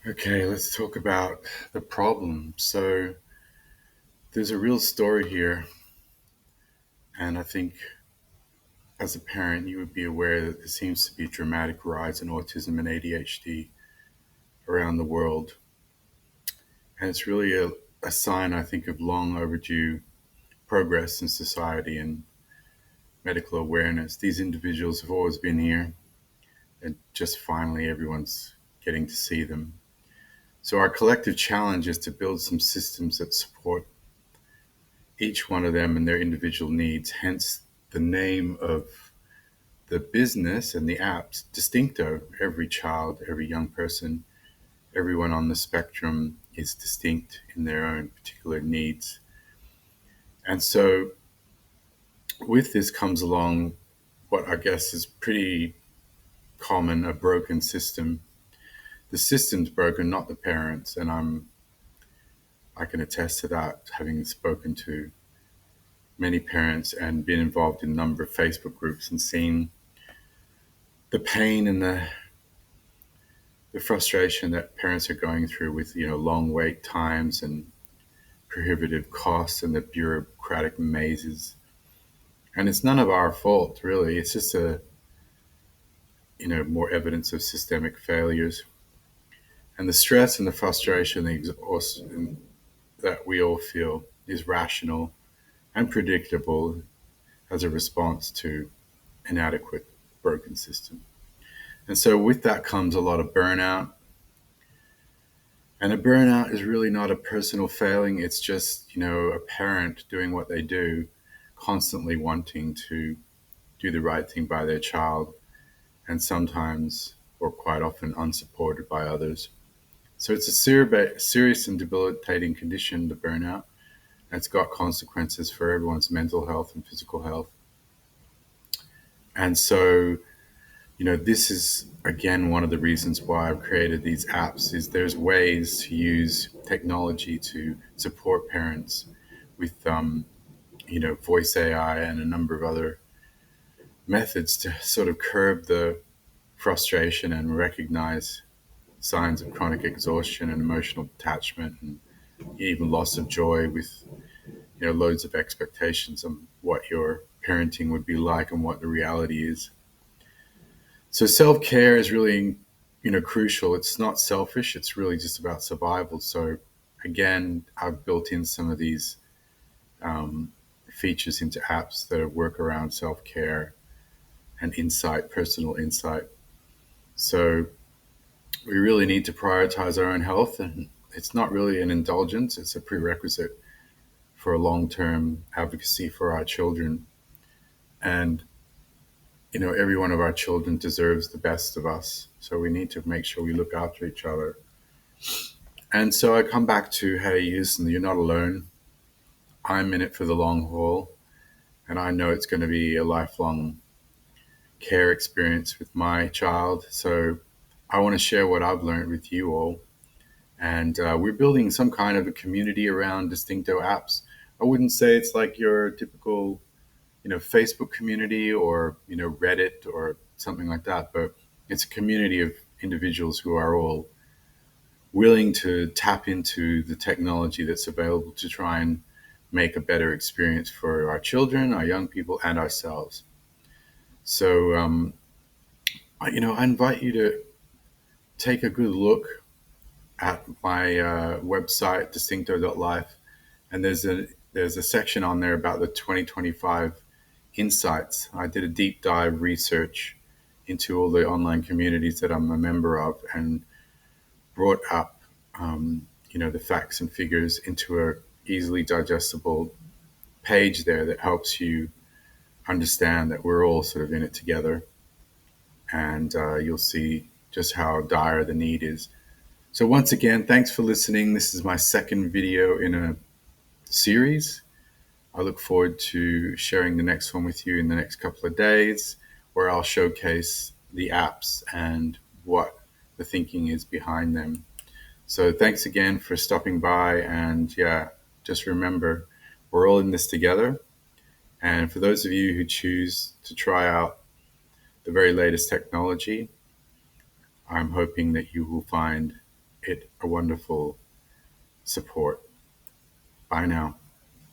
Okay, let's talk about the problem. So, there's a real story here, and I think as a parent, you would be aware that there seems to be a dramatic rise in autism and ADHD around the world. And it's really a sign, I think, of long overdue progress in society and medical awareness. These individuals have always been here, and just finally everyone's getting to see them. So, our collective challenge is to build some systems that support each one of them and their individual needs. Hence, the name of the business and the apps, Distincto. Every child, every young person, everyone on the spectrum is distinct in their own particular needs. And so, with this comes along what I guess is pretty common, a broken system. The system's broken, not the parents. And I can attest to that, having spoken to many parents and been involved in a number of Facebook groups and seen the pain and the frustration that parents are going through with long wait times and prohibitive costs and the bureaucratic mazes. And it's none of our fault, really. It's just a more evidence of systemic failures. And the stress and the frustration, the exhaustion that we all feel is rational and predictable as a response to inadequate broken system. And so with that comes a lot of burnout. And a burnout is really not a personal failing. It's just, a parent doing what they do, constantly wanting to do the right thing by their child, and sometimes, or quite often, unsupported by others. So it's a serious and debilitating condition, the burnout. And it's got consequences for everyone's mental health and physical health. And so, this is again one of the reasons why I've created these apps. Is there's ways to use technology to support parents with voice AI and a number of other methods to sort of curb the frustration and recognize signs of chronic exhaustion and emotional detachment and even loss of joy with loads of expectations on what your parenting would be like and what the reality is. So self-care is really, crucial. It's not selfish. It's really just about survival. So again, I've built in some of these um, features into apps that work around self-care and insight, personal insight. So we really need to prioritize our own health, and it's not really an indulgence. It's a prerequisite for a long-term advocacy for our children. And every one of our children deserves the best of us. So we need to make sure we look after each other. And so I come back to, hey, listen, you're not alone. I'm in it for the long haul. And I know it's going to be a lifelong care experience with my child. So I want to share what I've learned with you all. And we're building some kind of a community around Distincto Apps. I wouldn't say it's like your typical Facebook community or Reddit or something like that, but it's a community of individuals who are all willing to tap into the technology that's available to try and make a better experience for our children, our young people, and ourselves. So I invite you to take a good look at my website, distincto.life, and there's a section on there about the 2025 insights. I did a deep dive research into all the online communities that I'm a member of and brought up, the facts and figures into a easily digestible page there that helps you understand that we're all sort of in it together. And you'll see just how dire the need is. So once again, thanks for listening. This is my second video in a series. I look forward to sharing the next one with you in the next couple of days, where I'll showcase the apps and what the thinking is behind them. So thanks again for stopping by. And yeah, just remember, we're all in this together. And for those of you who choose to try out the very latest technology, I'm hoping that you will find it a wonderful support. Bye now.